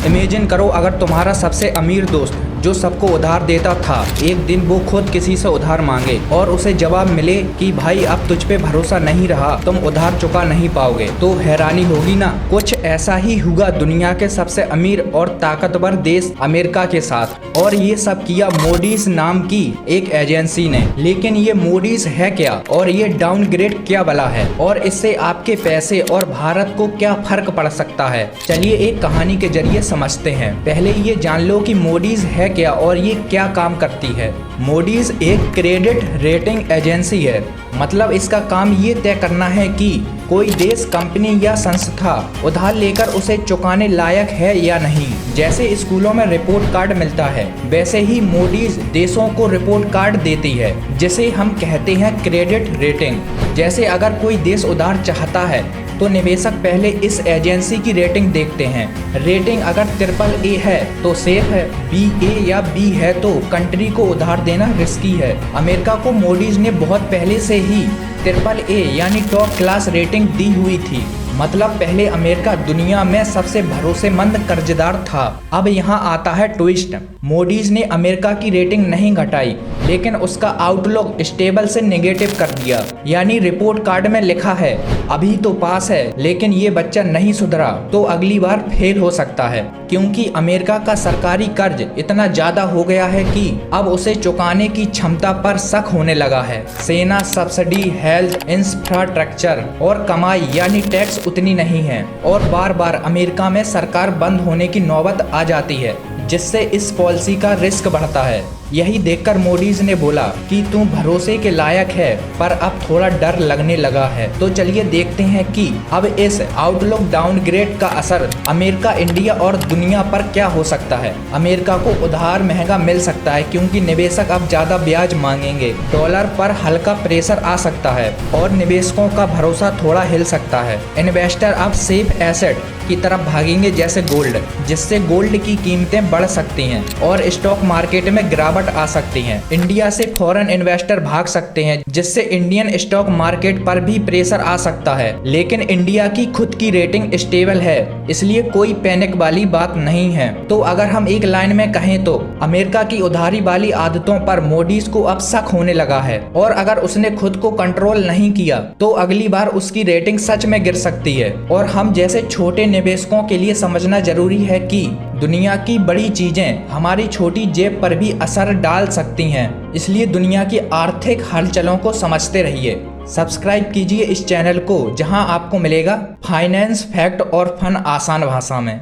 Imagine करो अगर तुम्हारा सबसे अमीर दोस्त जो सबको उधार देता था, एक दिन वो खुद किसी से उधार मांगे और उसे जवाब मिले कि भाई अब तुझ पे भरोसा नहीं रहा, तुम उधार चुका नहीं पाओगे, तो हैरानी होगी ना। कुछ ऐसा ही हुआ दुनिया के सबसे अमीर और ताकतवर देश अमेरिका के साथ, और ये सब किया मूडीज नाम की एक एजेंसी ने। लेकिन ये मूडीज है क्या और ये डाउनग्रेड क्या भला है, और इससे आपके पैसे और भारत को क्या फर्क पड़ सकता है, चलिए एक कहानी के जरिए समझते हैं। पहले ये जान लो कि मूडीज है क्या और ये क्या काम करती है। मूडीज एक क्रेडिट रेटिंग एजेंसी है, मतलब इसका काम ये तय करना है कि कोई देश, कंपनी या संस्था उधार लेकर उसे चुकाने लायक है या नहीं। जैसे स्कूलों में रिपोर्ट कार्ड मिलता है, वैसे ही मूडीज देशों को रिपोर्ट कार्ड देती है, जिसे हम कहते हैं क्रेडिट रेटिंग। जैसे अगर कोई देश उधार चाहता है तो निवेशक पहले इस एजेंसी की रेटिंग देखते हैं। रेटिंग अगर ट्रिपल ए है तो सेफ है, BA या B है तो कंट्री को उधार देना रिस्की है। अमेरिका को मूडीज ने बहुत पहले से ही ट्रिपल ए यानी टॉप क्लास रेटिंग दी हुई थी, मतलब पहले अमेरिका दुनिया में सबसे भरोसेमंद कर्जदार था। अब यहाँ आता है ट्विस्ट। मूडीज ने अमेरिका की रेटिंग नहीं घटाई, लेकिन उसका आउटलुक स्टेबल से नेगेटिव कर दिया। यानी रिपोर्ट कार्ड में लिखा है अभी तो पास है, लेकिन ये बच्चा नहीं सुधरा तो अगली बार फेल हो सकता है, क्योंकि अमेरिका का सरकारी कर्ज इतना ज्यादा हो गया है कि अब उसे चुकाने की क्षमता पर शक होने लगा है। सेना, सब्सिडी, हेल्थ, इंफ्रास्ट्रक्चर और कमाई यानी टैक्स उतनी नहीं है, और बार बार अमेरिका में सरकार बंद होने की नौबत आ जाती है, जिससे इस पॉलिसी का रिस्क बढ़ता है। यही देखकर मूडीज ने बोला कि तू भरोसे के लायक है, पर अब थोड़ा डर लगने लगा है। तो चलिए देखते हैं कि अब इस आउटलुक डाउनग्रेड का असर अमेरिका, इंडिया और दुनिया पर क्या हो सकता है। अमेरिका को उधार महंगा मिल सकता है क्योंकि निवेशक अब ज्यादा ब्याज मांगेंगे, डॉलर पर हल्का प्रेशर आ सकता है और निवेशकों का भरोसा थोड़ा हिल सकता है। इन्वेस्टर अब सेफ एसेट की तरफ भागेंगे जैसे गोल्ड, जिससे गोल्ड की कीमतें बढ़ सकती हैं और स्टॉक मार्केट में गिरावट आ सकती है। इंडिया से फॉरेन इन्वेस्टर भाग सकते हैं, जिससे इंडियन स्टॉक मार्केट पर भी प्रेशर आ सकता है। लेकिन इंडिया की खुद की रेटिंग स्टेबल है, इसलिए कोई पैनिक वाली बात नहीं है। तो अगर हम एक लाइन में कहें तो अमेरिका की उधारी वाली आदतों पर मूडीज को अब शक होने लगा है, और अगर उसने खुद को कंट्रोल नहीं किया तो अगली बार उसकी रेटिंग सच में गिर सकती है। और हम जैसे छोटे निवेशकों के लिए समझना जरूरी है कि दुनिया की बड़ी चीजें हमारी छोटी जेब पर भी असर डाल सकती हैं, इसलिए दुनिया की आर्थिक हलचलों को समझते रहिए। सब्सक्राइब कीजिए इस चैनल को, जहां आपको मिलेगा फाइनेंस फैक्ट और फन आसान भाषा में।